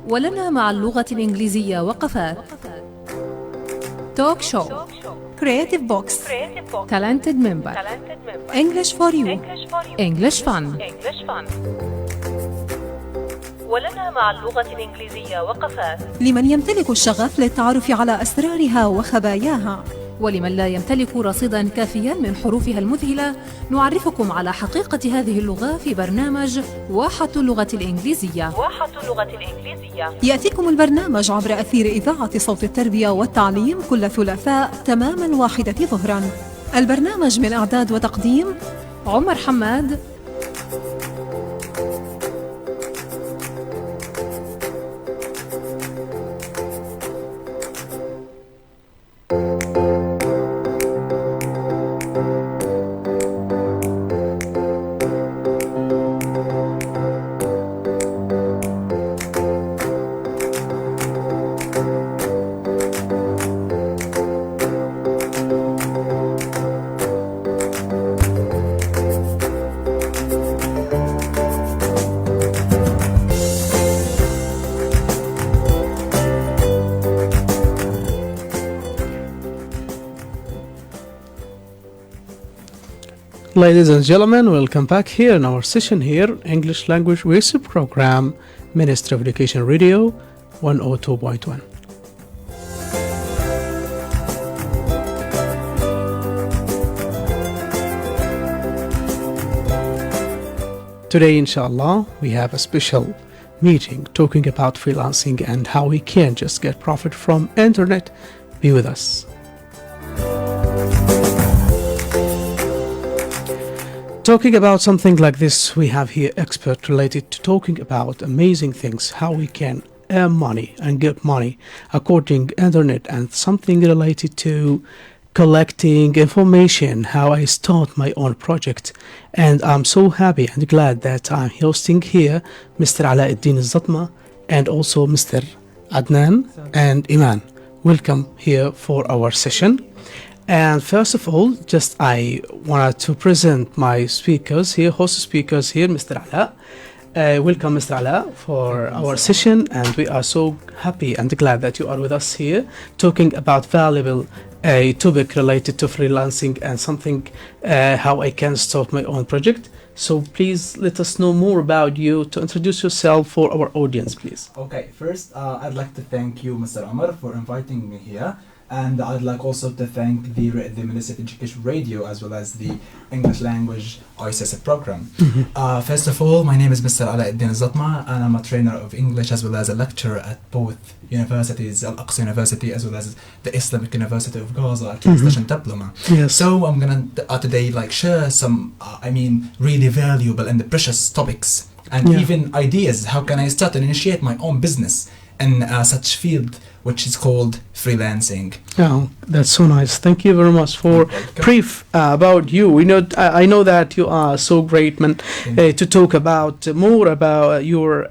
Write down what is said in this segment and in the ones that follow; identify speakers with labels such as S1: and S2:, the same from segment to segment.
S1: ولنا مع اللغة الإنجليزية وقفات. توك شو.
S2: Creative Box.
S1: Talented Member.
S2: English for you.
S1: English Fun.
S3: ولنا مع اللغة الإنجليزية وقفات.
S2: لمن يمتلك الشغف للتعرف على أسرارها وخباياها،
S1: ولمن لا يمتلك رصيداً كافياً من حروفها المذهلة، نعرفكم على حقيقة هذه اللغة في برنامج واحة اللغة الإنجليزية.
S3: واحة اللغة الإنجليزية.
S2: يأتيكم البرنامج عبر أثير إذاعة صوت التربية والتعليم كل ثلاثاء تمام 1 ظهراً. البرنامج من إعداد وتقديم
S1: عمر حماد.
S4: Ladies and gentlemen, welcome back here in our session here, English Language Basic Program, Ministry of Education Radio 102.1. Today, inshallah, we have a special meeting talking about freelancing and how we can just get profit from internet. Be with us. Talking about something like this, we have here expert related to talking about amazing things, how we can earn money and get money according internet, and something related to collecting information, how I start my own project. And I'm so happy and glad that I'm hosting here Mr. علاء الدين الزطمة and also Mr. Adnan and Iman. Welcome here for our session. And first of all, just I wanted to present my speakers here, host speakers here, Mr. علاء. Welcome, Mr. علاء, for our session, and we are so happy and glad that you are with us here, talking about valuable topic related to freelancing and something how I can start my own project. So please let us know more about you, to introduce yourself for our audience, please.
S5: Okay, first I'd like to thank you, Mr. Omar, for inviting me here. And I'd like also to thank the Ministry of Education Radio as well as the English Language ISS program. First of all, my name is Mr. علاء الدين الزطمة, and I'm a trainer of English as well as a lecturer at both universities, Al-Aqsa University as well as the Islamic University of Gaza, Translation Diploma.
S4: Yes.
S5: So I'm gonna today share some, really valuable and precious topics and even ideas. How can I start and initiate my own business in such field which is called freelancing.
S4: Oh, that's so nice. Thank you very much for brief about you. I know that you are so great, man, to talk about more about your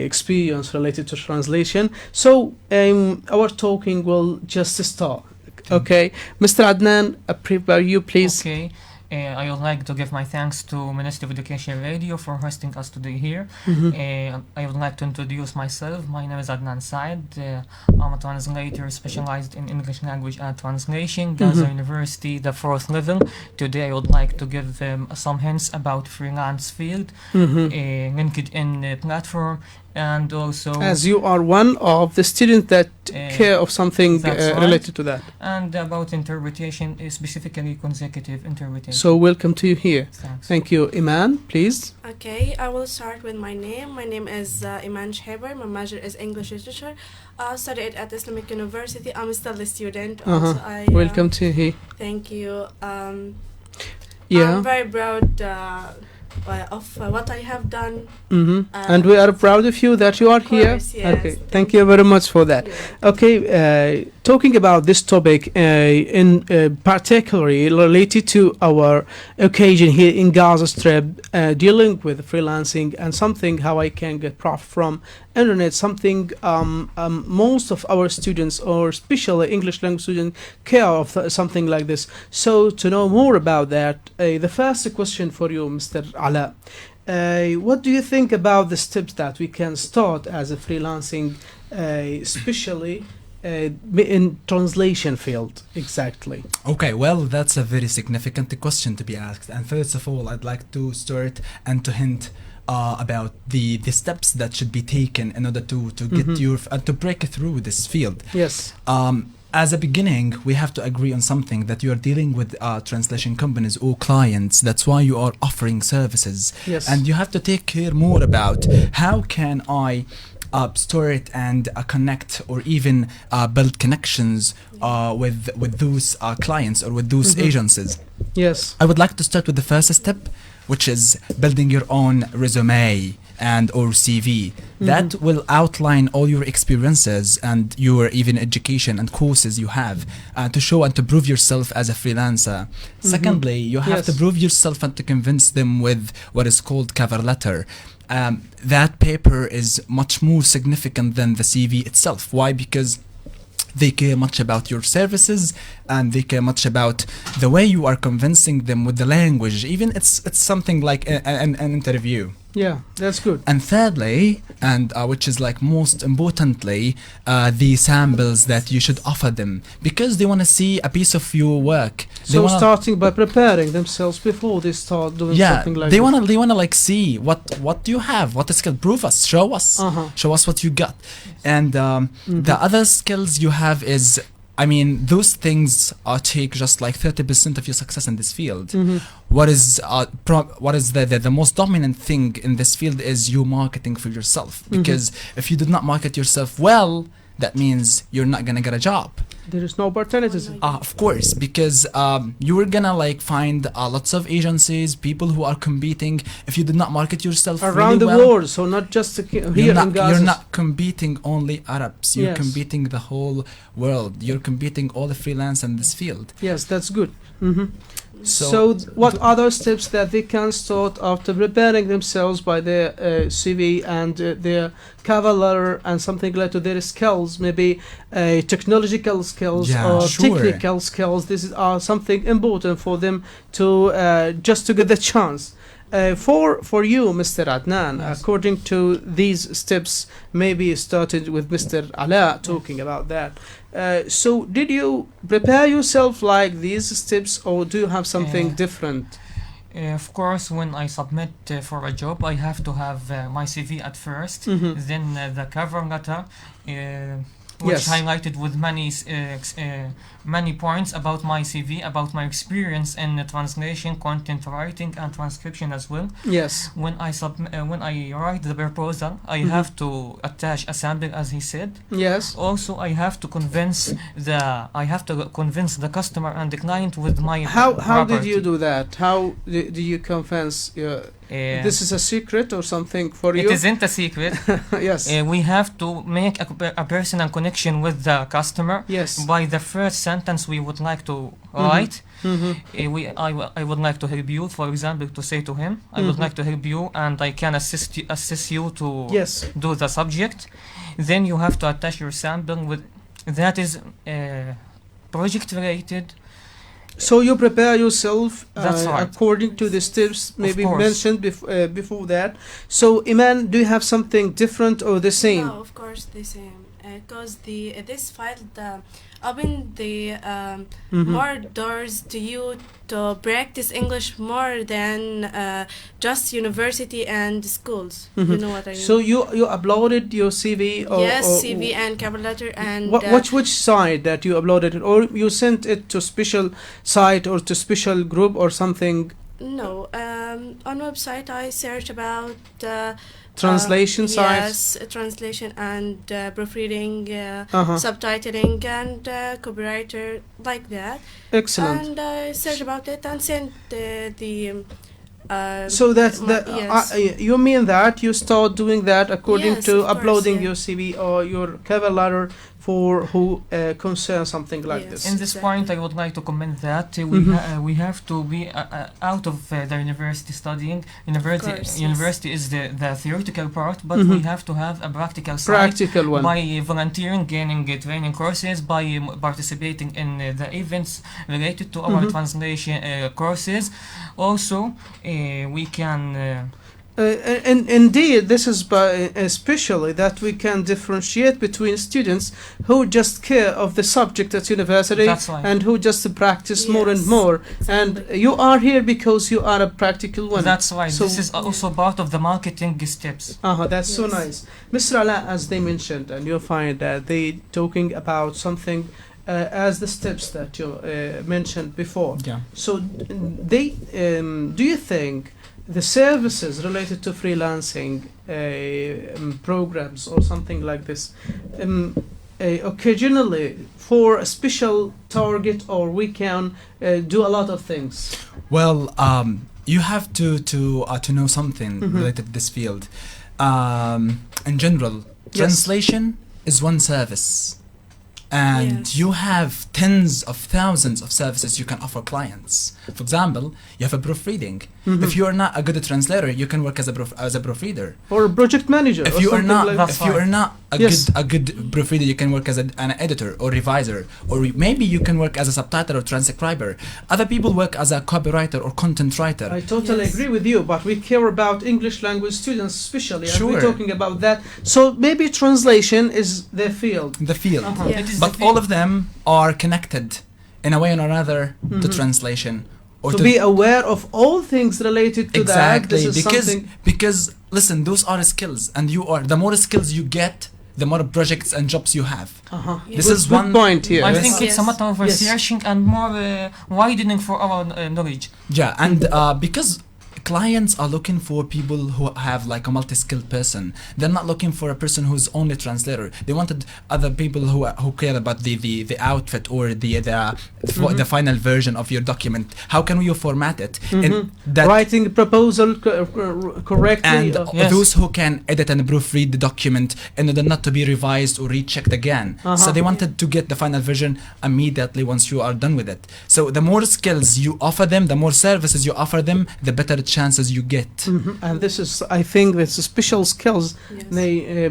S4: experience related to translation. So our talking will just start. Okay, Mr. Adnan, prepare you, please.
S6: Okay. I would like to give my thanks to Ministry of Education Radio for hosting us today here. I would like to introduce myself. My name is Adnan Said. I'm a translator specialized in English language and translation, Gaza University, the 4th level. Today I would like to give some hints about freelance field, LinkedIn platform, and also
S4: as you are one of the students that care of something related to that,
S6: and about interpretation, specifically consecutive interpretation.
S4: So welcome to you here.
S6: Thanks.
S4: Thank you. Iman, please.
S7: Okay, I will start with my name. My name is Iman Shaibar. My major is English literature. I studied at Islamic University. I'm still a student. Also,
S4: welcome to you here.
S7: Thank you.
S4: Yeah.
S7: I'm very proud of what I have done.
S4: And we are proud of you that you are here.
S7: Yes,
S4: okay, thank you very much for that.
S7: Yeah.
S4: Okay, talking about this topic in particularly related to our occasion here in Gaza Strip, dealing with freelancing and something how I can get profit from internet, something most of our students, or especially English language students, care of something like this. So to know more about that, the first question for you, Mr. Ala, What do you think about the steps that we can start as a freelancing, especially in translation field exactly?
S5: Okay, well, that's a very significant question to be asked. And first of all, I'd like to start and to hint about the steps that should be taken in order to get your to break through this field.
S4: Yes.
S5: As a beginning, we have to agree on something, that you are dealing with translation companies or clients. That's why you are offering services.
S4: Yes.
S5: And you have to take care more about how can I start and connect, or even build connections with those clients or with those agencies.
S4: Yes.
S5: I would like to start with the first step, which is building your own resume and or CV. That will outline all your experiences and your even education and courses you have to show and to prove yourself as a freelancer. Secondly, you have to prove yourself and to convince them with what is called cover letter. That paper is much more significant than the CV itself. Why? Because they care much about your services, and they care much about the way you are convincing them with the language. Even it's something like an interview.
S4: Yeah, that's good.
S5: And thirdly, and which is like most importantly, the samples that you should offer them, because they want to see a piece of your work.
S4: So starting by preparing themselves before they start doing something like
S5: they wanna like see what do you have, what skill, prove us, show us what you got. And the other skills you have is, I mean, those things take just like 30% of your success in this field. What is the most dominant thing in this field is you marketing for yourself. Because if you did not market yourself well, that means you're not gonna get a job.
S4: There is no opportunities.
S5: Of course, because you are gonna like find lots of agencies, people who are competing. If you did not market yourself
S4: around
S5: really
S4: the
S5: well,
S4: world, so not just here in Gaza.
S5: You're not competing only Arabs. You're competing the whole world. You're competing all the freelance in this field.
S4: Yes, that's good. So what other steps that they can start after preparing themselves by their CV and their cover letter and something like to their skills, maybe technological skills or technical skills? This is something important for them to just to get the chance. For you, Mr. Adnan, according to these steps, maybe started with Mr. Alaء talking about that. So did you prepare yourself like these steps, or do you have something different?
S6: Of course, when I submit for a job, I have to have my CV at first, then the cover letter, which highlighted with many points about my CV, about my experience in translation, content writing, and transcription as well.
S4: Yes.
S6: When I write the proposal, I have to attach a sample, as he said.
S4: Yes.
S6: Also, I have to convince the customer and the client with my
S4: How did you do that? How do you convince? This is a secret or something for you?
S6: It isn't a secret.
S4: Yes.
S6: We have to make a personal connection with the customer.
S4: Yes.
S6: By the first sentence we would like to write. I would like to help you, for example, to say to him, I would like to help you, and I can assist you to do the subject. Then you have to attach your sample with that is project related.
S4: So you prepare yourself
S6: right.
S4: according to the steps maybe mentioned before that. So Iman, do you have something different or the same?
S7: No, of course the same. Because this file open the more doors to you to practice English more than just university and schools. You know what I mean?
S4: So you uploaded your CV or
S7: CV and cover letter and
S4: which site that you uploaded it, or you sent it to special site or to special group or something?
S7: No, on website I search about
S4: translation sites.
S7: Yes, translation and proofreading, subtitling and copywriter, like that.
S4: Excellent.
S7: And I search about it and send the
S4: so that's you mean that you start doing that according to uploading your CV or your cover letter for who concerns something like this.
S6: In this point, I would like to comment that we have to be out of the university studying. University is the theoretical part, but we have to have a practical side
S4: one
S6: by volunteering, gaining training courses, by participating in the events related to our translation courses. Also, we can
S4: Indeed, this is especially that we can differentiate between students who just care of the subject at university
S6: That's right.
S4: and who just practice more and
S7: Yes,
S4: more.
S7: exactly.
S4: And you are here because you are a practical one.
S6: That's right.
S4: So-
S6: This is also part of the marketing steps.
S4: That's so
S7: Yes.
S4: nice. Mr. Ala, as they mentioned, and you'll find that they talking about something as the steps that you mentioned before.
S5: Yeah.
S4: So they do you think the services related to freelancing programs or something like this occasionally for a special target, or we can do a lot of things?
S5: Well, you have to know something related to this field. In general, translation is one service, and
S7: Yes.
S5: you have tens of thousands of services you can offer clients. For example, you have a proofreading. If you are not a good translator, you can work as a proofreader.
S4: Or a project manager?
S5: If
S4: or
S5: you are
S4: something
S5: not,
S4: like
S6: That's
S5: if you are not
S4: Yes.
S5: a good proofreader, you can work as an editor or reviser, or maybe you can work as a subtitler or transcriber. Other people work as a copywriter or content writer.
S4: I totally
S7: Yes.
S4: agree with you, but we care about English language students especially, and we're
S5: Sure.
S4: talking about that. So maybe translation is their field.
S5: The field.
S7: Yes.
S6: It is
S5: But
S6: the
S5: all of them are connected in a way or another to translation. Or
S4: To be aware of all things related to that.
S5: exactly,
S4: This is something.
S5: because listen, those are skills, and the more skills you get, the more projects and jobs you have. This
S4: Good-
S5: is
S4: good
S5: one
S4: point here.
S6: I
S5: Yes.
S6: think it's a
S7: Yes.
S6: matter of
S4: Yes.
S6: researching and more widening for our knowledge.
S5: Yeah, and because clients are looking for people who have like a multi-skilled person. They're not looking for a person who's only translator. They wanted other people who care about the outfit or the final version of your document. How can you format it? And that
S4: Writing a proposal correctly.
S5: and
S6: Yes.
S5: those who can edit and proofread the document in order not to be revised or rechecked again. So they wanted to get the final version immediately once you are done with it. So the more skills you offer them, the more services you offer them, the better chances you get.
S4: And this is, I think, this special skills.
S7: Yes.
S4: They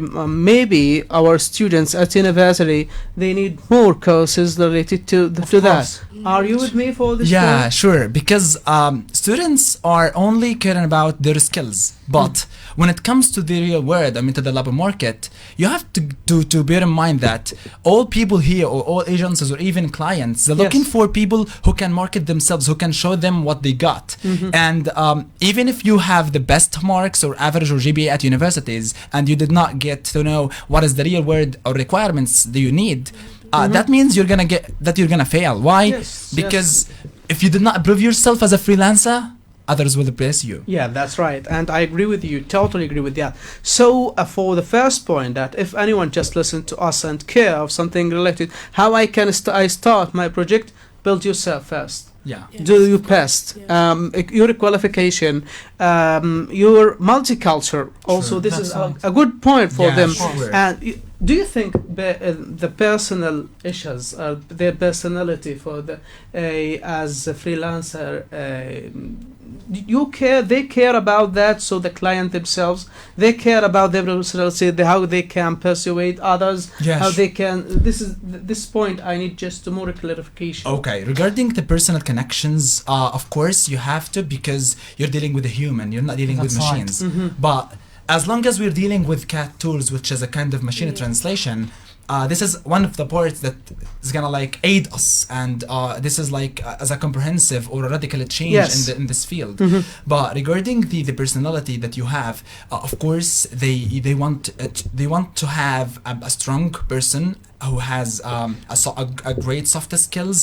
S4: maybe our students at university, they need more courses related to that.
S6: course.
S4: Are you with me for this?
S5: Yeah,
S4: point?
S5: sure. Because students are only caring about their skills, but when it comes to the real world, I mean, to the labor market, you have to bear in mind that all people here, or all agencies, or even clients, they're looking
S4: Yes.
S5: for people who can market themselves, who can show them what they got. And even if you have the best marks or average or GPA at universities, and you did not get to know what is the real world or requirements that you need, that means you're gonna fail. Why?
S4: Yes,
S5: Because if you did not prove yourself as a freelancer, others will replace you.
S4: Yeah, that's right, and I agree with you. Totally agree with that. So, for the first point, that if anyone just listen to us and care of something related, how I can I start my project? Build yourself first.
S5: Yeah.
S7: Yes,
S4: Do your
S7: of course,
S4: best.
S7: yes.
S4: Your qualification, your multicultural. Also,
S5: Sure.
S4: this
S6: That's
S4: is
S6: right.
S4: a good point for
S5: Yeah,
S4: them.
S5: sure.
S4: And do you think the personal issues, their personality for the as a freelancer, they care about that? So the client themselves, they care about their personality, how they can persuade others,
S5: Yeah,
S4: how
S5: sure.
S4: they can. This point I need just more clarification.
S5: Okay, regarding the personal connections, of course you have to, because you're dealing with a human, you're not dealing with
S6: That's right.
S5: machines. But as long as we're dealing with CAT tools, which is a kind of machine translation, this is one of the parts that is gonna like aid us, and this is like as a comprehensive or a radical change
S4: Yes.
S5: in this field. But regarding the personality that you have, of course they want to have a strong person who has a great soft skills,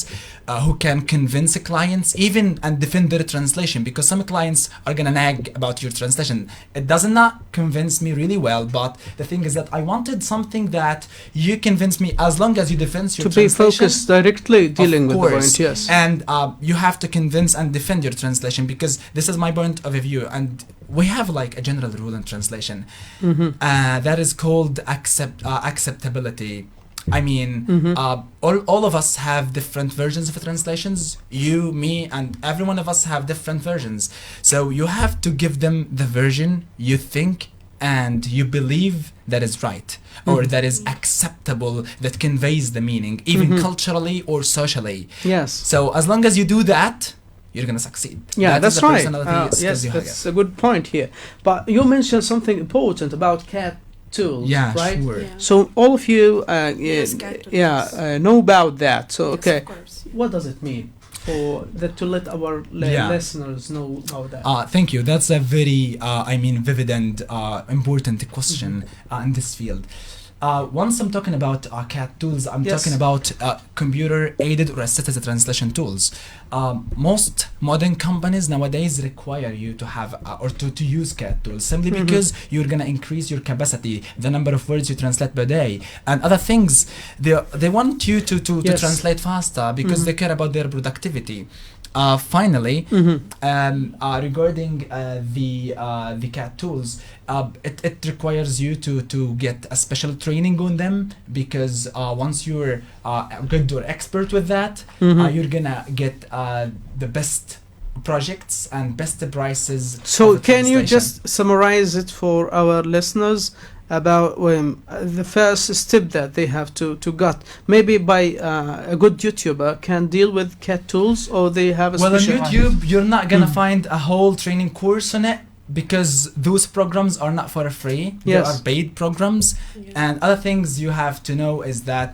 S5: who can convince clients even and defend their translation, because some clients are gonna nag about your translation. It does not convince me really well, but the thing is that I wanted something that you convince me, as long as you defend your
S4: To be
S5: translation.
S4: focused directly dealing
S5: Of
S4: with the
S5: course.
S4: point, yes.
S5: And you have to convince and defend your translation, because this is my point of view, and we have like a general rule in translation that is called acceptability. I mean, all of us have different versions of translations. You, me, and every one of us have different versions. So you have to give them the version you think and you believe that is right, or that is acceptable, that conveys the meaning, even culturally or socially.
S4: Yes.
S5: So as long as you do that, you're gonna succeed.
S4: Yeah,
S5: That is
S4: that's
S5: the
S4: right.
S5: personality skills
S4: Yes,
S5: you have.
S4: that's a good point here. But you mentioned something important about CAT tools,
S5: Yeah,
S4: right?
S5: sure.
S7: Yeah.
S4: So all of you,
S7: Yes, CAT tools.
S4: know about that. So
S7: Yes,
S4: okay,
S7: of course.
S4: what does it mean for that to let our
S5: Yeah.
S4: listeners know about that?
S5: Thank you. That's a very, vivid and important question in this field. Once I'm talking about CAT tools, I'm
S4: Yes.
S5: talking about computer-aided or assisted translation tools. Most modern companies nowadays require you to have or to use CAT tools simply because you're gonna increase your capacity, the number of words you translate per day, and other things. They want you to
S4: Yes.
S5: translate faster because they care about their productivity. Finally, regarding the CAT tools, it requires you to get a special training on them because once you're good or expert with that, you're gonna get the best projects and best prices.
S4: So
S5: of the
S4: can you
S5: translation.
S4: just summarize it for our listeners about the first step that they have to get? Maybe by a good YouTuber can deal with CAT tools, or they have a
S5: Well, on
S4: special...
S5: YouTube, you're not gonna find a whole training course on it because those programs are not for free. They
S4: Yes.
S5: are paid programs.
S7: Yeah.
S5: And other things you have to know is that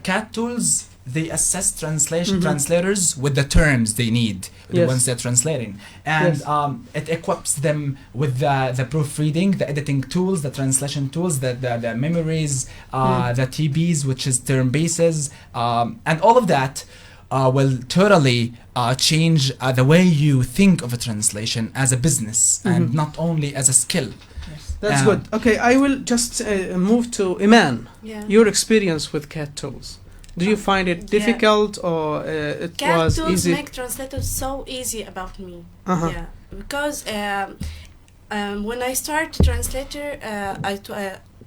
S5: CAT tools, they assess translators with the terms they need, the
S4: Yes.
S5: ones they're translating. And
S4: Yes.
S5: it equips them with the proofreading, the editing tools, the translation tools, the memories, the TBs, which is term bases, and all of that will totally change the way you think of a translation as a business and not only as a skill.
S4: That's good. Okay, I will just move to Iman.
S7: Yeah.
S4: Your experience with CAT tools. Do you find it
S7: Yeah.
S4: difficult, or it
S7: CAT
S4: was
S7: tools
S4: easy?
S7: make translators so easy about me.
S4: Uh-huh.
S7: Yeah, because when I started translator,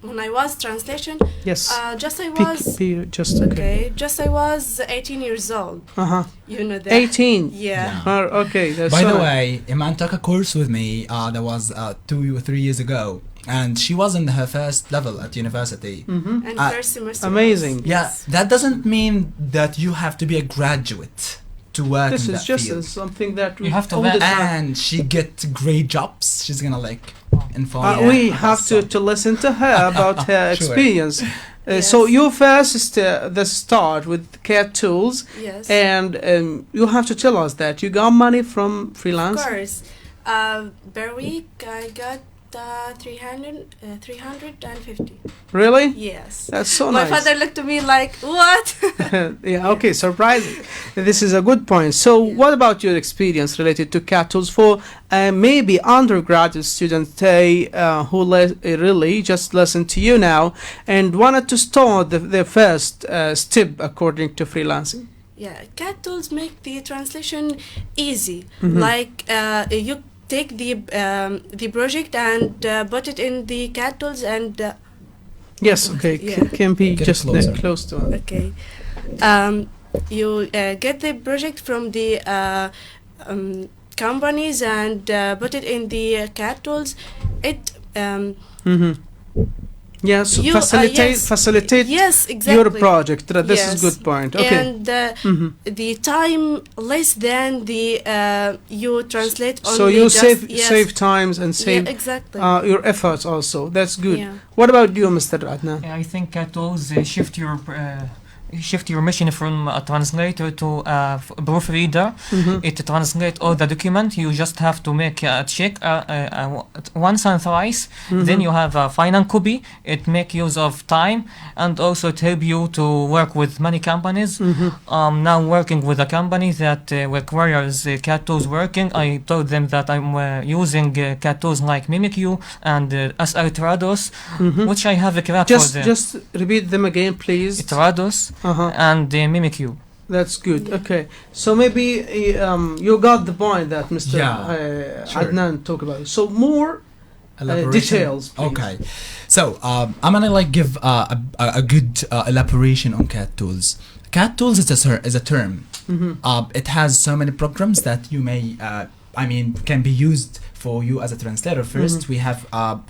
S7: when I was translation,
S4: Yes.
S7: just I
S4: Pick,
S7: was
S4: just okay.
S7: okay. Just I was 18 years old.
S4: Uh-huh.
S7: You know that.
S4: 18.
S7: Yeah.
S4: Okay. That's
S5: By the
S4: so-
S5: way, Iman took a course with me that was 2 or 3 years ago, and she was in her first level at university.
S7: And first semester.
S4: Amazing.
S7: was-
S5: Yeah,
S7: yes.
S5: that doesn't mean that you have to be a graduate to work
S4: This
S5: in
S4: is
S5: that
S4: just
S5: field.
S4: something that we
S6: You have to
S4: all
S6: let-
S4: the time.
S5: And she get great jobs. She's gonna inform you.
S4: We have
S5: about
S4: to listen to her about her
S5: Sure.
S4: experience.
S7: Yes.
S4: So you first the start with CAT tools,
S7: Yes.
S4: and you have to tell us that you got money from
S7: Of
S4: freelance.
S7: course. Per week I got 350.
S4: Really?
S7: Yes.
S4: That's so
S7: My
S4: nice.
S7: father looked at me like, what?
S4: Yeah. Okay. Surprising. This is a good point. So, what about your experience related to CAT tools for maybe undergraduate students who really just listen to you now and wanted to start their first step according to freelancing?
S7: Yeah, CAT tools make the translation easy.
S4: Mhm.
S7: Like you take the project and put it in the CAT tools and
S4: Yes. Okay.
S7: Yeah.
S4: Can be
S5: Get
S4: just
S5: closer.
S4: close to it.
S7: okay. You get the project from the companies and put it in the CAT tools. It
S4: Mm-hmm. Yes.
S7: You,
S4: Facilitate
S7: yes, exactly.
S4: your project. This is
S7: Yes.
S4: good point. Okay.
S7: And
S4: Mhm.
S7: the time less than the you translate only.
S4: So you
S7: just, yes.
S4: save times and save
S7: Yeah, exactly.
S4: your efforts also. That's good.
S7: Yeah.
S4: What about you, Mr. Adnan?
S6: I think tools shift your mission from a translator to a proofreader. It translates all the document. You just have to make a check once and thrice. Then you have a final copy. It make use of time, and also it help you to work with many companies. Now working with a company that requires CAT tools working. I told them that I'm using CAT tools like MimicQ and SR Trados, which I have cracked for them.
S4: Just repeat them again, please.
S6: Trados and MimicQ.
S4: That's good. Okay. So maybe you got the point that Mr.
S5: Sure.
S4: Adnan talked about. So more
S5: Elaboration?
S4: details, please.
S5: Okay. So I'm gonna give a good elaboration on CAT tools. CAT tools is a term. It has so many programs that you may can be used for you as a translator. First, we have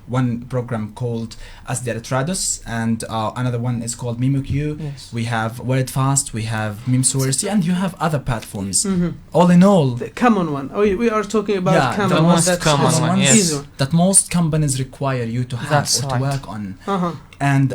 S5: one program called Asdiaratrados, and another one is called MemoQ.
S6: Yes.
S5: We have WordFast, we have MemeSource, and you have other platforms. All in all,
S4: The common one. We are talking about
S5: Yeah,
S4: common
S6: the
S4: one.
S6: most
S4: That's
S6: common one,
S4: easy
S6: yes.
S4: one.
S5: that most companies require you to have
S6: That's
S5: or to
S6: right.
S5: work on.
S4: Uh-huh.
S5: And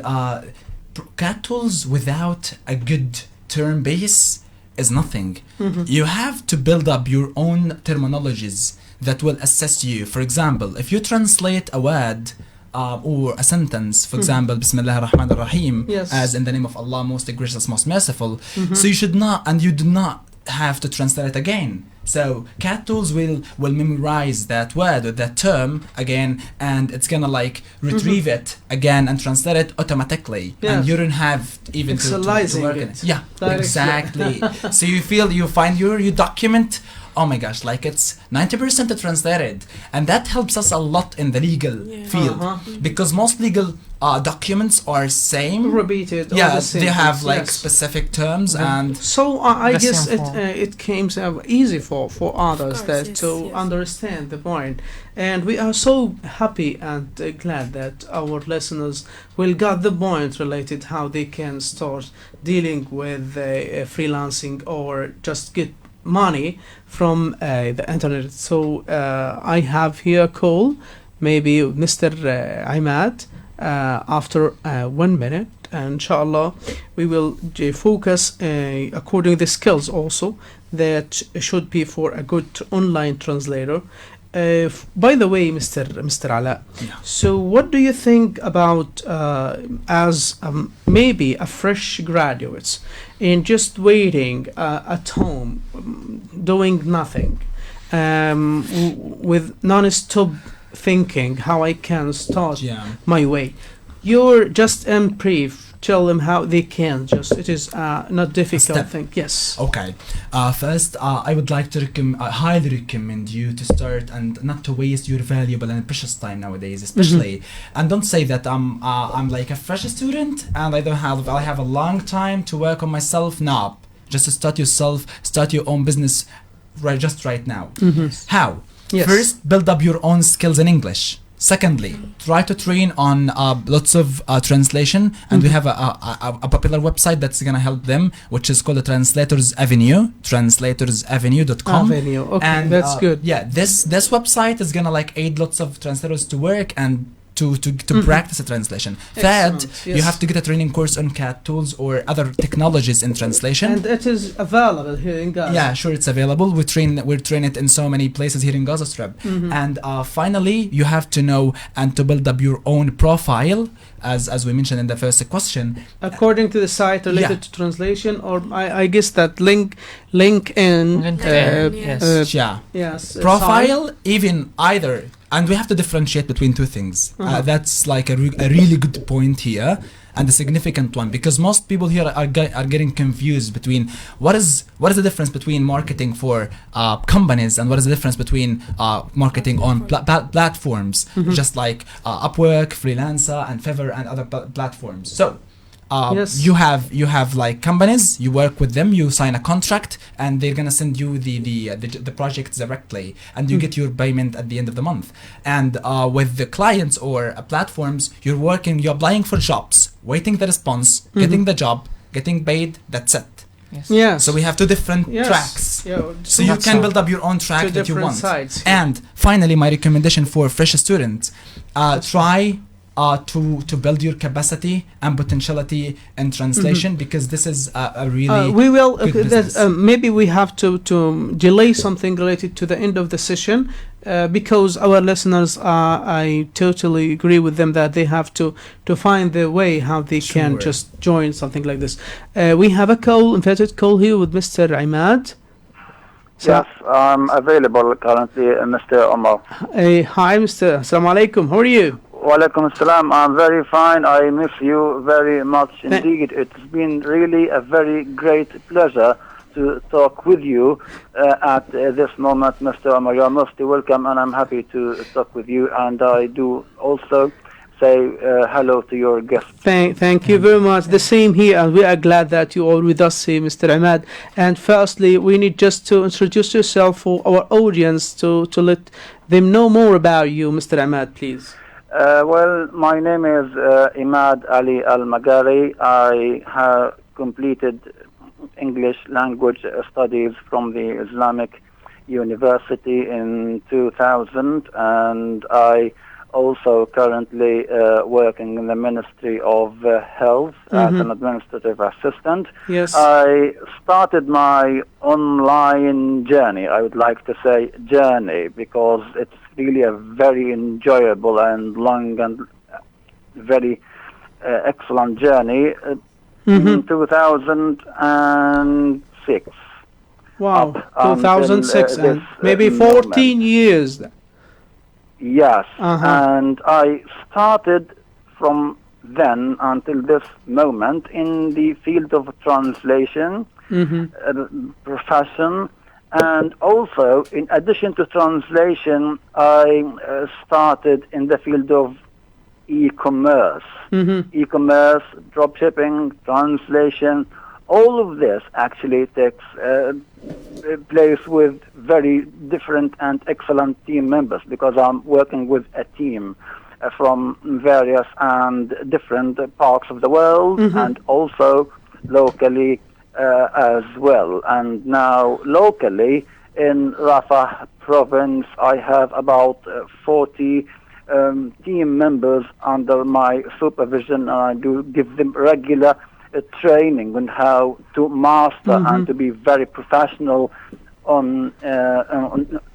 S5: CAT tools without a good term base is nothing. You have to build up your own terminologies that will assist you. For example, if you translate a word or a sentence, for example, Bismillah ar-Rahman ar-Rahim,
S4: Yes.
S5: as in the name of Allah, most gracious, most merciful. So you should not, and you do not have to translate it again. So CAT tools will memorize that word or that term again, and it's gonna like retrieve it again and translate it automatically.
S4: Yeah.
S5: And you don't have even to
S4: Visualizing
S5: work in
S4: it.
S5: it. Yeah,
S4: Directly.
S5: exactly. So you find your document. Oh my gosh, like it's 90% translated, and that helps us a lot in the legal field, because most legal documents are same.
S4: Repeated. all
S5: Yeah,
S4: the same
S5: they have
S4: things,
S5: like
S4: yes.
S5: specific terms, and
S4: So I
S6: The
S4: guess
S6: same form.
S4: it came easy for others
S7: course,
S4: that
S7: yes,
S4: to
S7: yes.
S4: understand the point, and we are so happy and glad that our listeners will get the point related how they can start dealing with freelancing or just get money from the internet. So I have here a call, maybe Mr. Imad, after 1 minute. And inshallah, we will focus according to the skills also that should be for a good online translator. By the way, Mr. Ala, so what do you think about as maybe a fresh graduates in just waiting at home, doing nothing, with non-stop thinking how I can start my way? You're just brief. Tell them how they can. Just it is not difficult thing. Yes.
S5: Okay. First, I would like to highly recommend you to start and not to waste your valuable and precious time nowadays, especially. And don't say that I'm like a fresh student and I have a long time to work on myself. No, just start yourself. Start your own business right now. How?
S4: Yes.
S5: First, build up your own skills in English. Secondly, try to train on lots of translation, and we have a popular website that's gonna help them, which is called the Translators Avenue, translatorsavenue.com.
S4: Avenue. Okay,
S5: And
S4: that's good.
S5: Yeah, this website is gonna like aid lots of translators to work and to practice a translation.
S4: Excellent,
S5: Third,
S4: yes.
S5: you have to get a training course on CAT tools or other technologies in translation.
S4: And it is available here in Gaza.
S5: Yeah, sure, it's available. We train it in so many places here in Gaza Strip. And finally, you have to know and to build up your own profile, as we mentioned in the first question.
S4: According to the site related to translation, or I guess that LinkedIn.
S6: Yes.
S4: Yes.
S5: Profile, even either. And we have to differentiate between two things. That's like a really good point here, and a significant one, because most people here are getting confused between what is the difference between marketing for companies and what is the difference between marketing on platforms, just like Upwork, Freelancer, and Fiverr, and other platforms. So
S4: Yes.
S5: you have like companies, you work with them, you sign a contract, and they're gonna send you the project directly, and you get your payment at the end of the month. And with the clients or platforms, you're applying for jobs, waiting the response, getting the job, getting paid. That's it.
S6: Yes.
S4: Yes.
S5: So we have two different
S4: Yes.
S5: tracks.
S4: Yeah,
S5: So you can build up your own track
S4: two
S5: that you
S4: different
S5: want.
S4: sides.
S5: And finally, my recommendation for fresh students: try to build your capacity and potentiality in translation, because this is a really
S4: we will
S5: good business.
S4: maybe we have to delay something related to the end of the session, because our listeners I totally agree with them that they have to find the way how they can
S5: Sure.
S4: just join something like this. We have a invited call here with Mr. Imad.
S8: Yes, I'm available currently, Mr. Omar.
S4: Hi, Mr. Assalamu alaikum. How are you?
S8: Walaikum assalam. I'm very fine. I miss you very much indeed. It's been really a very great pleasure to talk with you at this moment, Mr. Omar. You're most welcome, and I'm happy to talk with you. And I do also say hello to your guests.
S4: Thank you very much. The same here, and we are glad that you are with us here, Mr. Ahmad. And firstly, we need just to introduce yourself for our audience to let them know more about you, Mr. Ahmad, please.
S8: Well, my name is Imad Ali Al-Magari. I have completed English language studies from the Islamic University in 2000, and I also currently working in the Ministry of Health as an administrative assistant.
S4: Yes.
S8: I started my online journey, I would like to say journey, because it's really a very enjoyable and long and very excellent journey in 2006.
S4: Wow, 2006, and maybe 14 years.
S8: Yes, and I started from then until this moment in the field of translation profession, and also in addition to translation, I started in the field of e-commerce, e-commerce, dropshipping, translation. All of this actually takes place with very different and excellent team members, because I'm working with a team from various and different parts of the world, and also locally as well. And now locally in Rafah province, I have about 40 team members under my supervision, and I do give them regular training on how to master and to be very professional on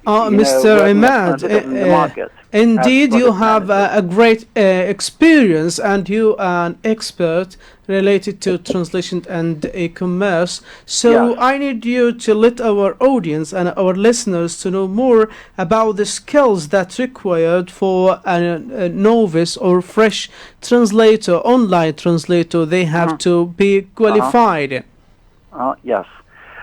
S4: Mr. Ahmad,
S8: the market.
S4: Indeed, you have a great experience, and you are an expert related to translation and e-commerce. So I need you to let our audience and our listeners to know more about the skills that's required for a novice or fresh translator, online translator. They have to be qualified.
S8: Yes.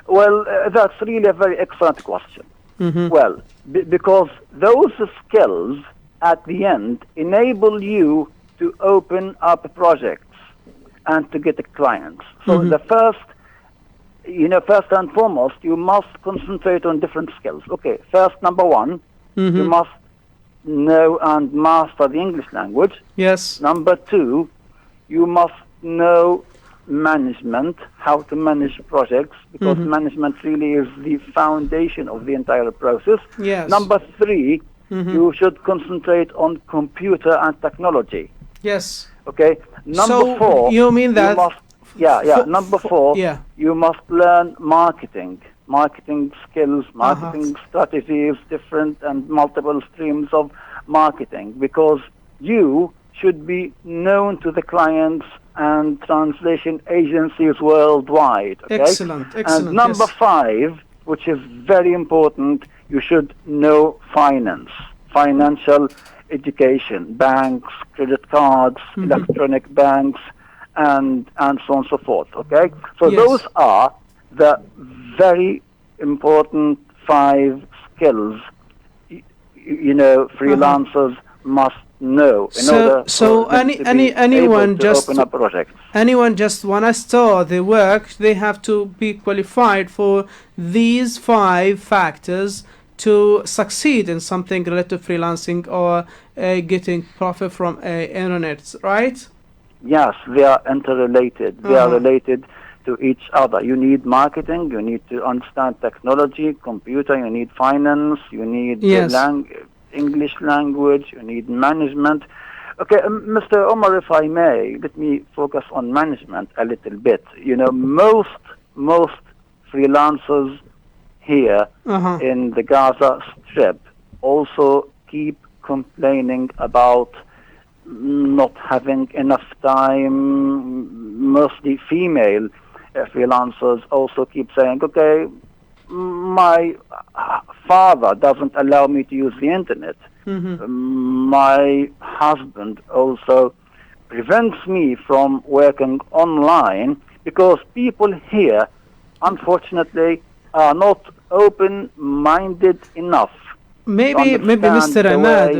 S8: Well, that's really a very excellent question. Well, because those skills at the end enable you to open up projects and to get clients. So the first and foremost, you must concentrate on different skills. Okay, first, number one, you must know and master the English language.
S4: Yes.
S8: Number two, you must know management, how to manage projects, because management really is the foundation of the entire process.
S4: Yes.
S8: Number three, you should concentrate on computer and technology.
S4: Yes.
S8: Okay. Number four,
S4: you mean that?
S8: Number four, you must learn marketing skills, marketing strategies, different and multiple streams of marketing, because you should be known to the clients and translation agencies worldwide. Okay?
S4: Excellent.
S8: And number five, which is very important, you should know financial education, banks, credit cards, electronic banks, and so on and so forth. Okay, so those are the very important 5 skills freelancers must know in order
S4: anyone just
S8: open up projects.
S4: Anyone just want to start the work, they have to be qualified for these 5 factors to succeed in something related to freelancing or getting profit from internet, right?
S8: Yes, they are interrelated. They are related to each other. You need marketing, you need to understand technology, computer, you need finance, you need English language, you need management. Okay, Mr. Omar, if I may, let me focus on management a little bit. Most freelancers here in the Gaza Strip also keep complaining about not having enough time. Mostly female freelancers also keep saying, okay, my father doesn't allow me to use the internet. My husband also prevents me from working online, because people here, unfortunately, are not open-minded enough
S4: maybe Mr. Ahmad,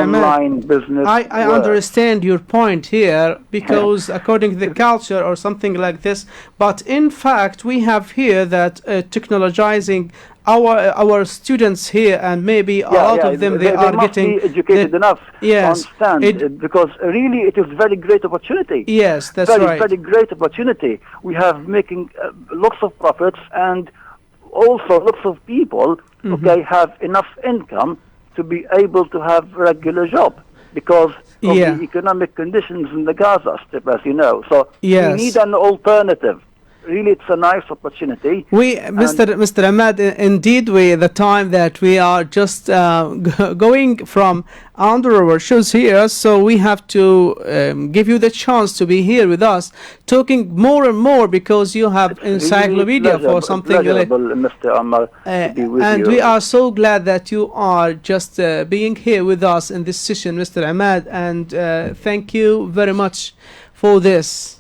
S8: online business
S4: I
S8: works.
S4: understand your point here, because according to the culture or something like this, but in fact we have here that technologizing our students here, and maybe a lot of them they are
S8: must
S4: getting
S8: be educated enough to understand because really it is very great opportunity.
S4: Yes, that's
S8: right. Very great opportunity. We have making lots of profits, and also lots of people have enough income to be able to have regular job because of the economic conditions in the Gaza Strip, as you know. So we need an alternative. Really, it's a nice opportunity.
S4: Mr. Ahmad, indeed, the time that we are just going from under our shoes here, so we have to give you the chance to be here with us, talking more and more, because you have encyclopedia for something like
S8: Mr. Ammar, to be with
S4: and
S8: you.
S4: we are so glad that you are just being here with us in this session, Mr. Ahmad, and thank you very much for this.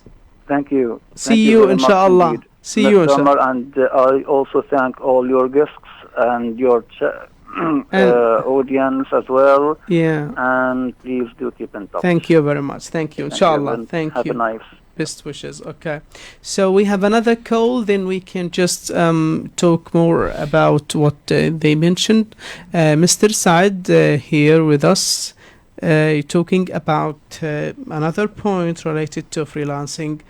S8: Thank you.
S4: See you, inshallah. See you, inshallah.
S8: And I also thank all your guests and your audience as well.
S4: Yeah.
S8: And please do keep in touch.
S4: Thank you very much. Thank you, inshallah. Thank you.
S8: Have a nice.
S4: Best wishes. Okay. So we have another call, then we can just talk more about what they mentioned. Mr. Said here with us. Talking about another point related to freelancing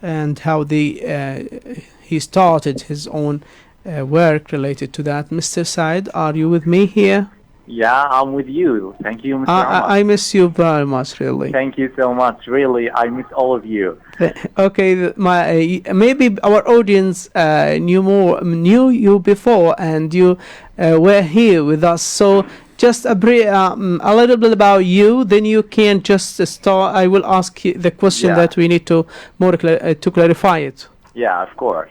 S4: and how he started his own work related to that. Mr. Said, are you with me here?
S9: Yeah, I'm with you. Thank you, Mr.
S4: I miss you very much, really.
S9: Thank you so much. Really, I miss all of you.
S4: Okay, maybe our audience knew you before, and you were here with us. So just a little bit about you, then you can just start. I will ask you the question that we need to to clarify it.
S9: Yeah, of course.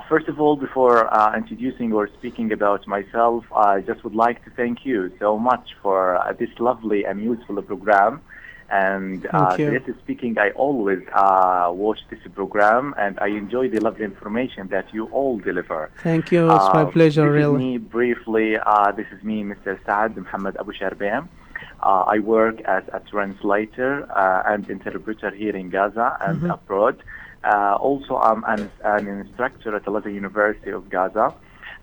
S9: First of all, before introducing or speaking about myself, I just would like to thank you so much for this lovely and useful program. And seriously speaking, I always watch this program, and I enjoy the lovely information that you all deliver.
S4: Thank you. It's my pleasure, really.
S9: This is me briefly. This is me, Mr. Saad Muhammad Abu Sharbam. I work as a translator and interpreter here in Gaza and abroad. Also, I'm an instructor at the Luzarate University of Gaza.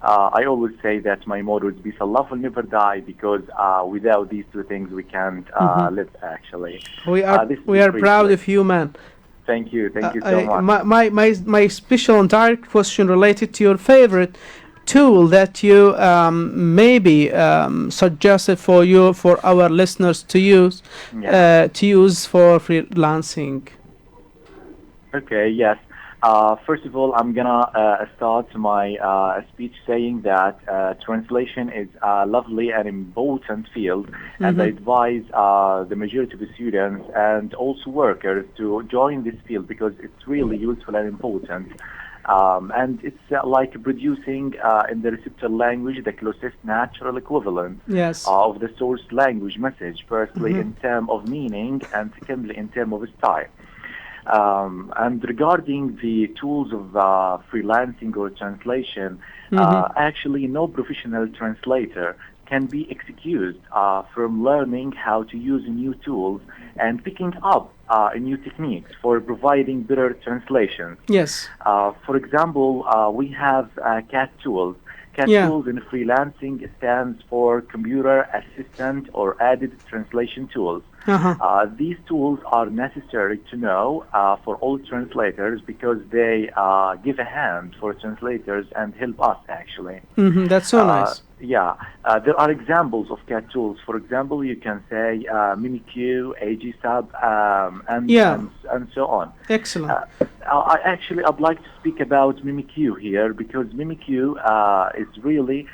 S9: I always say that my motto is "Peace Allah will never die," because without these two things we can't live. Actually,
S4: we are proud of you, man.
S9: Thank you so much.
S4: My special and direct question related to your favorite tool that you maybe suggested for our listeners to use for freelancing.
S9: Okay. Yes. First of all, I'm gonna start my speech saying that translation is a lovely and important field, and I advise the majority of the students and also workers to join this field because it's really useful and important. And it's like producing in the receptor language the closest natural equivalent of the source language message, firstly in terms of meaning and secondly in terms of style. And regarding the tools of freelancing or translation, actually no professional translator can be excused from learning how to use new tools and picking up new techniques for providing better translations.
S4: Yes.
S9: For example, we have CAT tools. CAT tools in freelancing stands for Computer Assistant or Added Translation Tools. These tools are necessary to know for all translators because they give a hand for translators and help us actually.
S4: That's so nice.
S9: There are examples of CAT tools. For example, you can say MimiQ, AGSub, and so on.
S4: Excellent.
S9: I'd like to speak about MimiQ here because MimiQ is really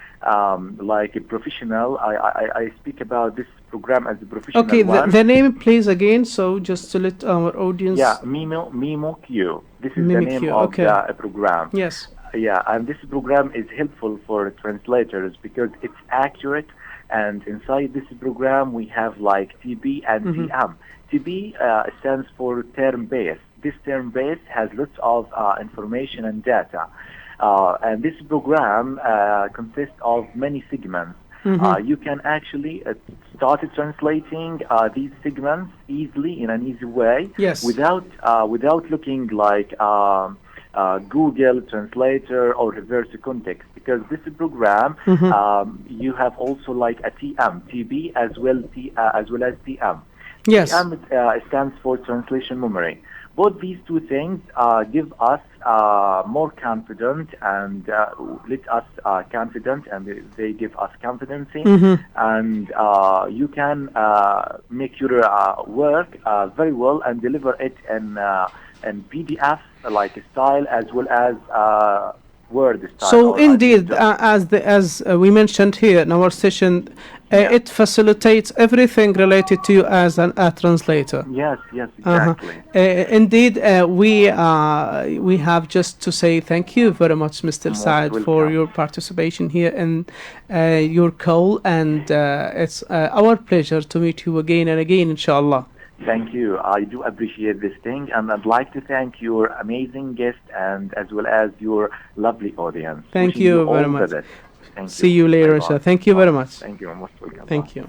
S9: like a professional. I speak about this program as a professional one.
S4: The name please again, so just to let our audience.
S9: MimiQ. This is
S4: MimiQ,
S9: the name of the program.
S4: Yes.
S9: Yeah, and this program is helpful for translators because it's accurate, and inside this program we have like TB and TM. TB stands for term base. This term base has lots of information and data. And this program consists of many segments. You can actually start translating these segments easily in an easy way, without looking like Google Translator or reverse context, because this program you have also like a TB as well as TM.
S4: Yes.
S9: TM stands for translation memory. Both these two things give us more confident and let us confident, and they give us confidence, and you can make your work very well and deliver it in PDF like style as well as Word style.
S4: So indeed, as we mentioned here in our session, it facilitates everything related to you as a translator.
S9: Yes, exactly.
S4: Indeed, we have just to say thank you very much, Mr. Saad, for your participation here in your call, and it's our pleasure to meet you again and again, inshallah.
S9: Thank you. I do appreciate this thing, and I'd like to thank your amazing guest and as well as your lovely audience.
S4: Thank you very much.
S9: Thank
S4: See you later, sir. Thank you very much.
S9: Thank you. You're most welcome.
S4: Thank you.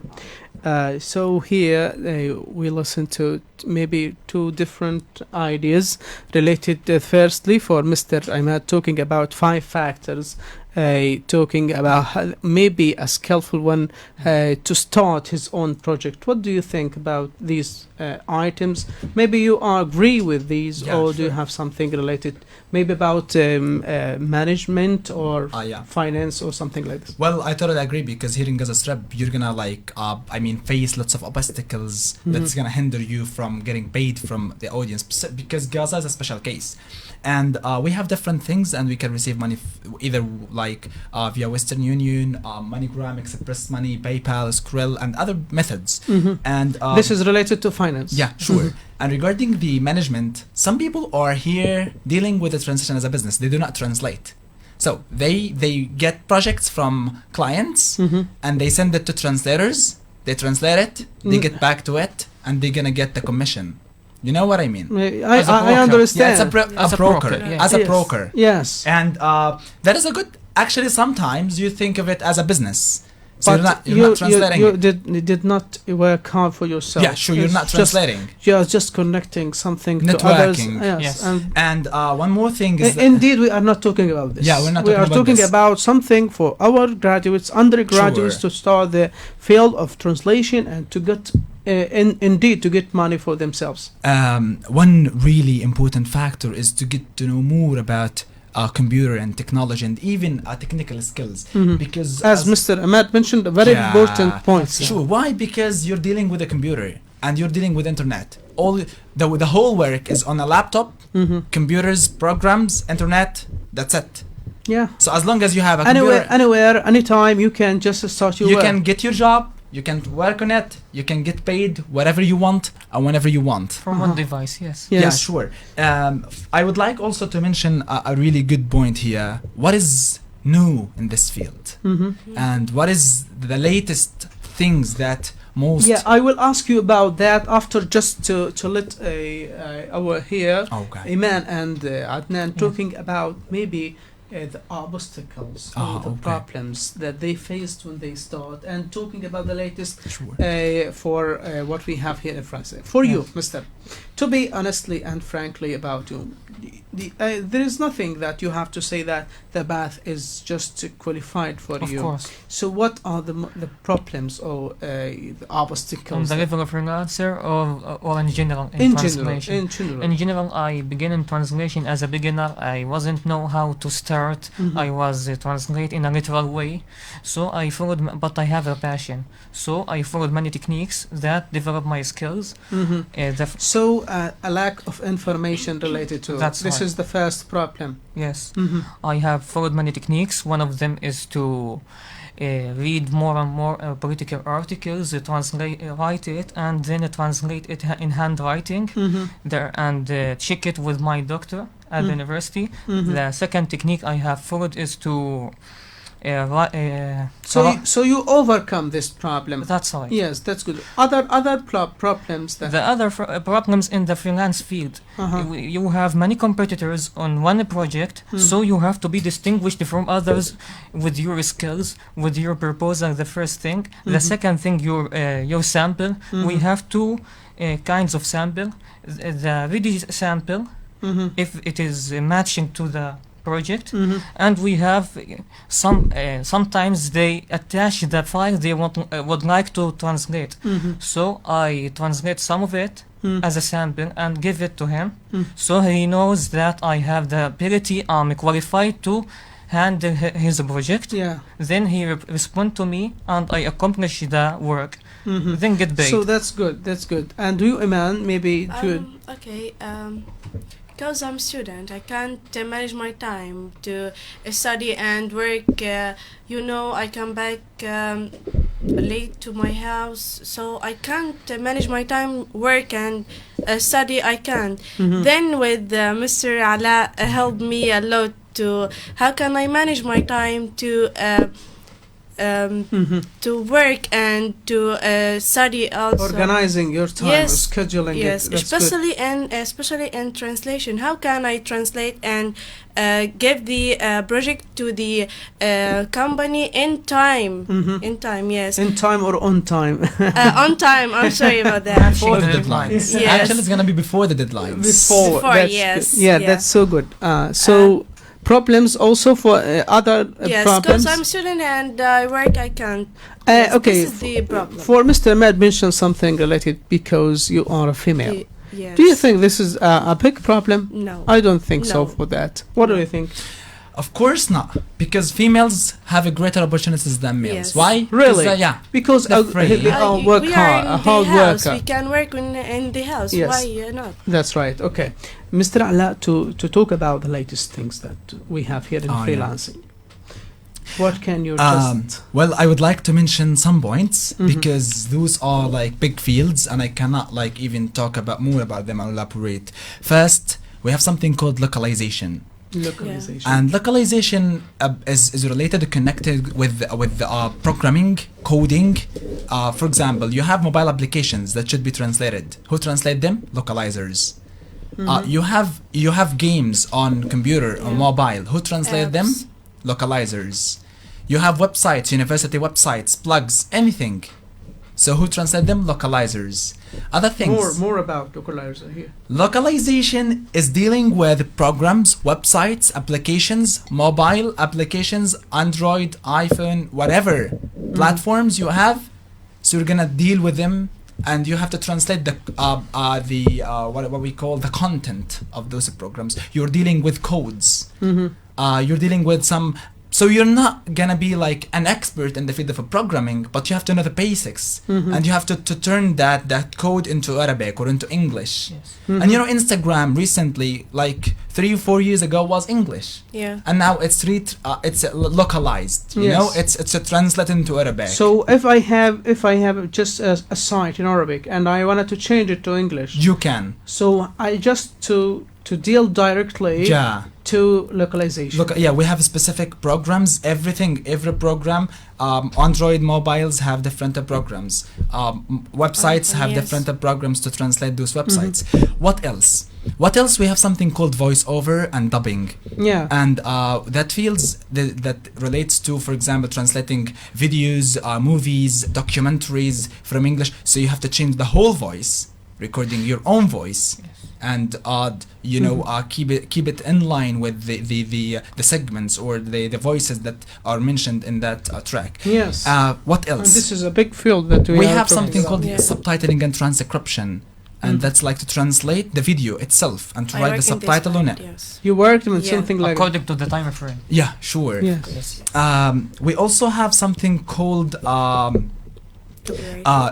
S4: So here we listen to maybe two different ideas related. Firstly, for Mr. Imad, talking about 5 factors, talking about maybe a skillful one to start his own project. What do you think about these items? Maybe you agree with these, or do you have something related, maybe about management or finance or something like this?
S5: Well, I totally agree, because here in Gaza Strip, you're gonna face lots of obstacles that's gonna hinder you from getting paid from the audience, because Gaza is a special case. And we have different things, and we can receive money either via Western Union, MoneyGram, Express Money, PayPal, Skrill, and other methods. And
S4: this is related to finance.
S5: Yeah, sure. And regarding the management, some people are here dealing with the translation as a business. They do not translate. So they get projects from clients, and they send it to translators. They translate it, they get back to it, and they're gonna get the commission. You know what I mean?
S4: I understand.
S5: Yeah, as a broker. As a broker.
S4: Yes.
S5: And that is a good. Actually, sometimes you think of it as a business. So but you're not translating.
S4: You did not work hard for yourself.
S5: Yeah, sure. You're not translating.
S4: You're just connecting something
S5: Networking.
S4: to others.
S5: Yes. And one more thing is.
S4: Indeed, we are not talking about this.
S5: Yeah, we're not.
S4: We are talking about something for our graduates, undergraduates, to start the field of translation and to get. Indeed, to get money for themselves.
S5: One really important factor is to get to know more about computer and technology and even technical skills. Because
S4: as Mr. Ahmad mentioned, a very important point.
S5: Sure. Why? Because you're dealing with a computer and you're dealing with internet. All the whole work is on a laptop, computers, programs, internet. That's it.
S4: Yeah.
S5: So as long as you have a computer,
S4: anywhere, anytime, you can just start your work.
S5: You can get your job. You can work on it. You can get paid whatever you want and whenever you want.
S6: From one device, yes.
S5: Yeah, sure. I would like also to mention a really good point here. What is new in this field? And what is the latest things that most...
S4: Yeah, I will ask you about that after, just to let our here, Iman and Adnan talking about maybe the obstacles or the problems that they faced when they start, and talking about the latest for what we have here in France. For you, Mr. To be honestly and frankly about you, there is nothing that you have to say that the path is just qualified for you.
S6: Of course.
S4: So what are the problems or the obstacles?
S6: On the level of an answer or in general in translation? In general, I began in translation as a beginner. I wasn't know how to start. I was translate in a literal way. So I followed, but I have a passion. So I followed many techniques that develop my skills.
S4: So a lack of information related to this is the first problem.
S6: Yes. I have followed many techniques. One of them is to read more and more political articles, write it, and then translate it in handwriting and check it with my doctor at the university. The second technique I have followed is to
S4: So you overcome this problem.
S6: That's right.
S4: Yes, that's good. Other problems that
S6: The other problems in the freelance field, you have many competitors on one project, so you have to be distinguished from others with your skills, with your proposal, the first thing. The second thing, your sample. We have two kinds of sample. The ready sample, if it is matching to the project, and we have sometimes they attach the file they would like to translate. So I translate some of it as a sample and give it to him, so he knows that I have the ability, I'm qualified to handle his project. Then he respond to me and I accomplish the work, then get paid.
S4: So that's good. And do you, Iman, maybe
S7: okay, because I'm a student, I can't manage my time to study and work. I come back late to my house, so I can't manage my time, work and study. I can't. Then with Mr. Alaء helped me a lot to how can I manage my time to work and to study also.
S4: Organizing your time, scheduling
S7: yes,
S4: it.
S7: especially in translation. How can I translate and give the project to the company in time? In time, yes.
S4: In time or on time?
S7: On time. I'm sorry about that.
S5: Before the deadlines.
S7: Yes.
S5: Actually, it's gonna be before the deadlines.
S4: Before
S7: yes.
S4: Good. Yeah, that's so good. Problems also for other
S7: yes,
S4: problems.
S7: because I'm a student and I work, I can't.
S4: Okay.
S7: This is the problem.
S4: For Mr. Ahmed mentioned something related because you are a female.
S7: Yes.
S4: Do you think this is a big problem?
S7: No.
S4: I don't think so
S7: No.
S4: for that. What do you think?
S5: Of course not, because females have a greater opportunities than males.
S7: Yes.
S5: Why?
S4: Really?
S5: Yeah.
S4: Because
S5: They're free.
S4: they all work
S7: we
S4: hard,
S7: are
S4: a
S7: in
S4: hard
S7: the house.
S4: worker.
S7: We can work in the house.
S4: Yes.
S7: Why not?
S4: That's right. Okay, Mr. Ala, to talk about the latest things that we have here in freelancing. What can you just?
S5: Well, I would like to mention some points because those are like big fields, and I cannot like even talk about more about them and elaborate. First, we have something called localization. And localization is related, connected with programming, coding. For example, you have mobile applications that should be translated. Who translate them? Localizers. You have games on computer or mobile. Who translate them? Localizers. You have websites, university websites, blogs, anything. So who translate them? Localizers. Other things.
S4: More about localizer here.
S5: Localization is dealing with programs, websites, applications, mobile applications, Android, iPhone, whatever platforms you have. So you're gonna deal with them, and you have to translate what we call the content of those programs. You're dealing with codes. You're dealing with some. So you're not gonna be like an expert in the field of programming, but you have to know the basics, and you have to turn that code into Arabic or into English.
S6: Yes.
S5: And Instagram recently, like 3 or 4 years ago, was English.
S7: Yeah.
S5: And now it's localized. You know, it's translated into Arabic.
S4: So if I have just a site in Arabic and I wanted to change it to English,
S5: you can.
S4: So I just to deal directly. To localization.
S5: We have specific programs. Every program, Android mobiles have different programs. Websites have different programs to translate those websites. What else? We have something called voiceover and dubbing. And that fields that relates to, for example, translating videos, movies, documentaries from English. So you have to change the whole voice, recording your own voice. And keep it in line with the segments or the voices that are mentioned in that track.
S4: Yes.
S5: What else?
S4: And this is a big field that
S5: we have something called subtitling and transcription, and that's like to translate the video itself and to write the subtitle on it.
S7: Yes.
S4: You worked with something like
S6: according to the time frame.
S5: Yeah, sure.
S4: Yes.
S5: We also have something called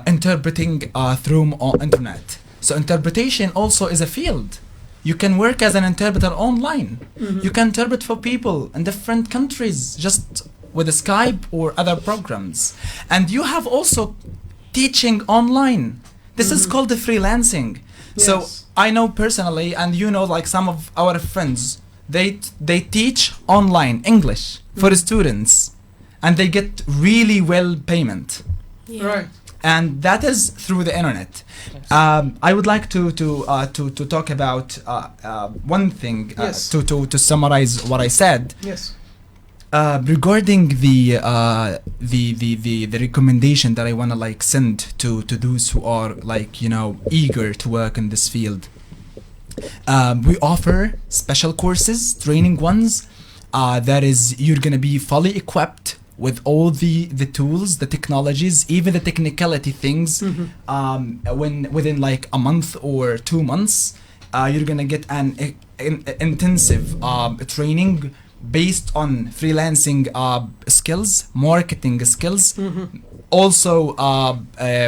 S5: interpreting through internet. So interpretation also is a field. You can work as an interpreter online. You can interpret for people in different countries just with Skype or other programs. And you have also teaching online. This is called the freelancing.
S4: Yes.
S5: So I know personally, and like some of our friends, they teach online English for students. and they get really well payment.
S7: Yeah.
S4: Right.
S5: And that is through the internet. I would like to talk about one thing
S4: Yes.
S5: to summarize what I said.
S4: Yes.
S5: Regarding the recommendation that I wanna like send to those who are like, you know, eager to work in this field. We offer special courses, training ones. That is, you're gonna be fully equipped with all the tools, the technologies, even the technicality things. Within like a month or 2 months, you're gonna get an intensive training based on freelancing skills, marketing skills, also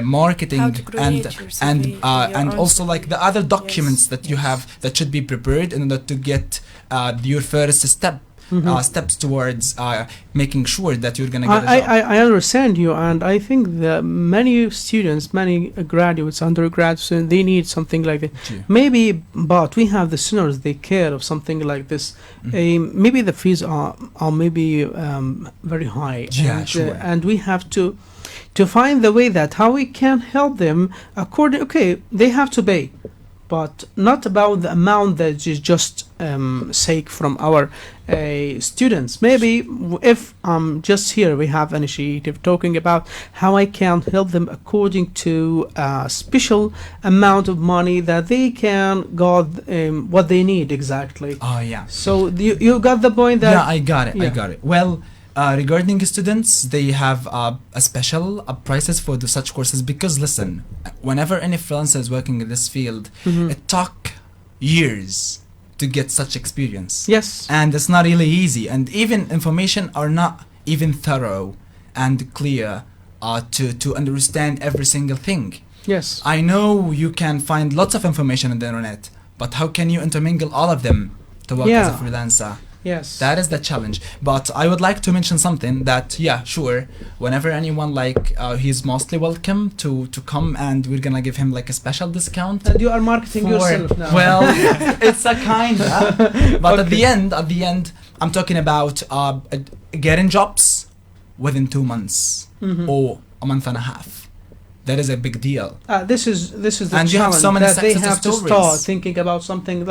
S5: marketing
S7: How to create your CV,
S5: and
S7: your own
S5: also
S7: CV.
S5: like the other documents
S7: Yes.
S5: that you have that should be prepared in order to get your first steps towards making sure that you're gonna get a job.
S4: I understand you, and I think that many students, many graduates, undergraduates, they need something like that.
S5: Yeah.
S4: Maybe, but we have the sinners, they care of something like this. Maybe the fees are maybe very high.
S5: Yeah,
S4: and,
S5: sure.
S4: And we have to find the way that how we can help them according. Okay, they have to pay, but not about the amount that is just sake from our students. Maybe if just here we have an initiative talking about how I can help them according to a special amount of money that they can got what they need exactly.
S5: Oh yeah.
S4: So you got the point that
S5: Yeah, I got it.
S4: Yeah.
S5: I got it. Well, regarding students, they have a special prices for such courses because listen, whenever any freelancer is working in this field, it took years to get such experience.
S4: Yes.
S5: And it's not really easy, and even information are not even thorough and clear to understand every single thing.
S4: Yes.
S5: I know you can find lots of information on the internet, but how can you intermingle all of them to work as a freelancer?
S4: Yes.
S5: That is the challenge. But I would like to mention something that, yeah, sure, whenever anyone like, he's mostly welcome to come, and we're gonna give him like a special discount.
S4: And you are marketing yourself now.
S5: Well, it's a kinda, but at the end, I'm talking about getting jobs within 2 months or a month and a half. That is a big deal.
S4: This is the
S5: And you have
S4: challenge
S5: so many
S4: that they
S5: success
S4: have to
S5: stories.
S4: start thinking about something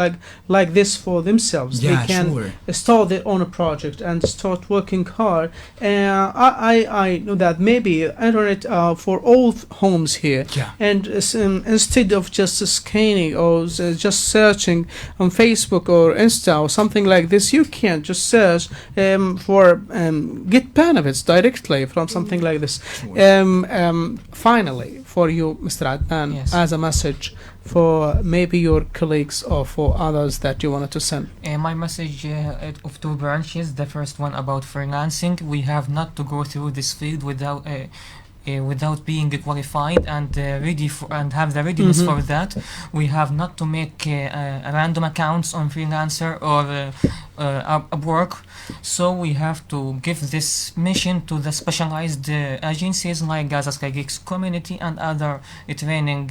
S4: like this for themselves.
S5: Yeah,
S4: they can
S5: sure.
S4: start their own project and start working hard. I know that maybe internet for all homes here.
S5: Yeah.
S4: And instead of just scanning or just searching on Facebook or Insta or something like this, you can just search for get benefits directly from something like this.
S5: Sure.
S4: Finally, for you, Mr. Adnan,
S6: Yes.
S4: as a message for maybe your colleagues or for others that you wanted to send.
S6: My message of 2 branches. The first one about freelancing. We have not to go through this field without being qualified and ready for, and have the readiness for that. We have not to make random accounts on freelancer or Upwork. So we have to give this mission to the specialized agencies like Gaza Sky Geeks Community and other training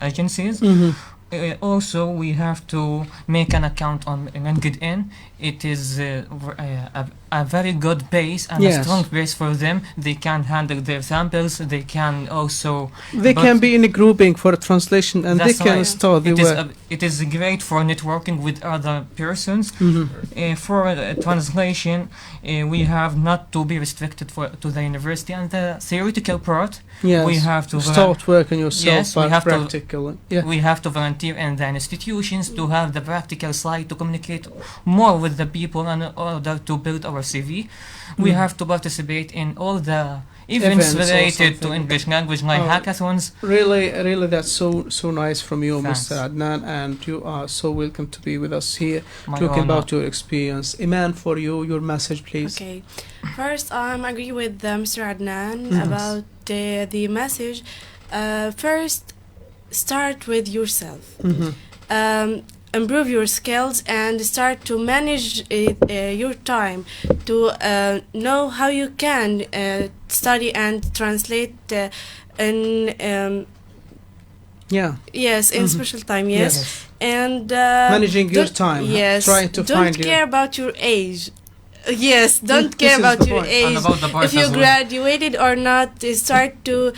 S6: agencies. Also, we have to make an account on LinkedIn. It is a very good base and
S4: Yes.
S6: a strong base for them. They can handle their samples. They can also...
S4: They can be in a grouping for a translation and they
S6: That's
S4: can
S6: right.
S4: start the work.
S6: It is great for networking with other persons. For translation, we have not to be restricted to the university and the theoretical part.
S4: Yes.
S6: We have to
S4: start working yourself
S6: Yes, we
S4: by
S6: have to-
S4: practical. Yeah.
S6: We have to volunteer in the institutions to have the practical side to communicate more with the people in order to build our CV. We have to participate in all the events
S4: Events or
S6: related to
S4: something.
S6: English language like
S4: Oh.
S6: hackathons.
S4: Really, that's so nice from you,
S6: Thanks.
S4: Mr. Adnan, and you are so welcome to be with us here,
S6: My
S4: talking
S6: honor.
S4: about your experience. Iman, for you, your message, please.
S7: Okay. First, I agree with Mr. Adnan about the message. First, start with yourself. Improve your skills and start to manage your time to know how you can study and translate in
S4: Yeah.
S7: yes in special time. Yes. And
S4: Managing your
S7: don't-
S4: time.
S7: Yes.
S4: Trying to
S7: don't
S4: find
S7: care about your age. Yes, don't
S4: This
S7: care
S4: is
S7: about
S4: the
S7: your
S4: point.
S7: age.
S6: And about the part
S7: If you
S6: as well.
S7: graduated or not, start to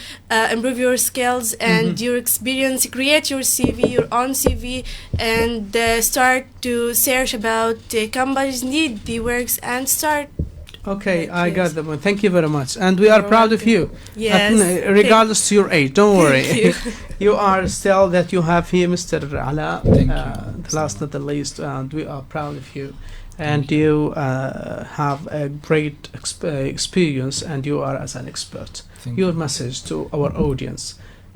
S7: improve your skills and your experience. Create your CV, your own CV, and start to search about companies need the works and start.
S4: Okay, I
S7: Yes.
S4: got the point. Thank you very much. And we are
S7: You're
S4: proud of
S7: welcome.
S4: you.
S7: Yes.
S4: Regardless to your age, don't worry.
S7: Thank
S4: You are still that you have here Mr. Alaء.
S5: Thank you.
S4: The last not the least, and we are proud of you. And you have a great experience, and you are as an expert.
S5: Thank
S4: Your
S5: you.
S4: message to our audience,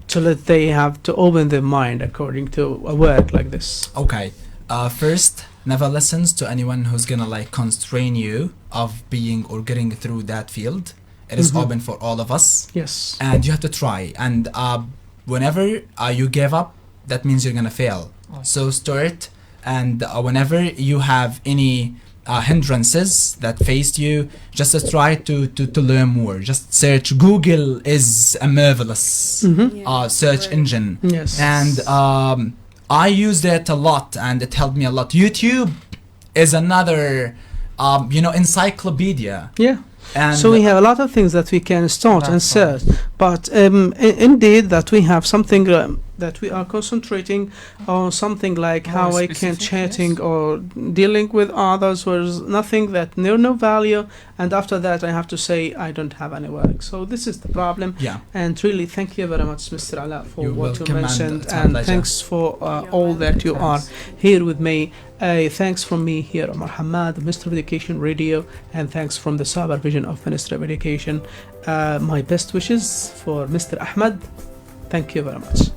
S4: so that they have to open their mind according to a word like this.
S5: Okay. First, never listens to anyone who's gonna like constrain you of being or getting through that field. It is open for all of us,
S4: Yes.
S5: and you have to try. And whenever you give up, that means you're gonna fail. So start, and whenever you have any hindrances that faced you, just try to learn more. Just search. Google is a marvelous search engine.
S4: Yes.
S5: And I used it a lot, and it helped me a lot. YouTube is another, encyclopedia.
S4: Yeah.
S5: And
S4: So we have a lot of things that we can start and
S6: That's right.
S4: search, but indeed that we have something that we are concentrating on, something like
S6: More
S4: how I can
S6: specific,
S4: chatting
S6: yes.
S4: or dealing with others was nothing that no value, and after that I have to say I don't have any work. So this is the problem.
S5: yeah,
S4: And really, thank you very much, Mr. Alaء, for
S5: You're
S4: what
S5: welcome,
S4: you
S5: and
S4: mentioned,
S5: it's my
S4: and
S5: pleasure.
S4: thanks for
S7: You're
S4: all that you
S6: welcome.
S4: are here with me. Thanks from me here, Omar Hamad, Minister of Education Radio, and thanks from the supervision of Minister of Education. My best wishes for Mr. Ahmed. Thank you very much.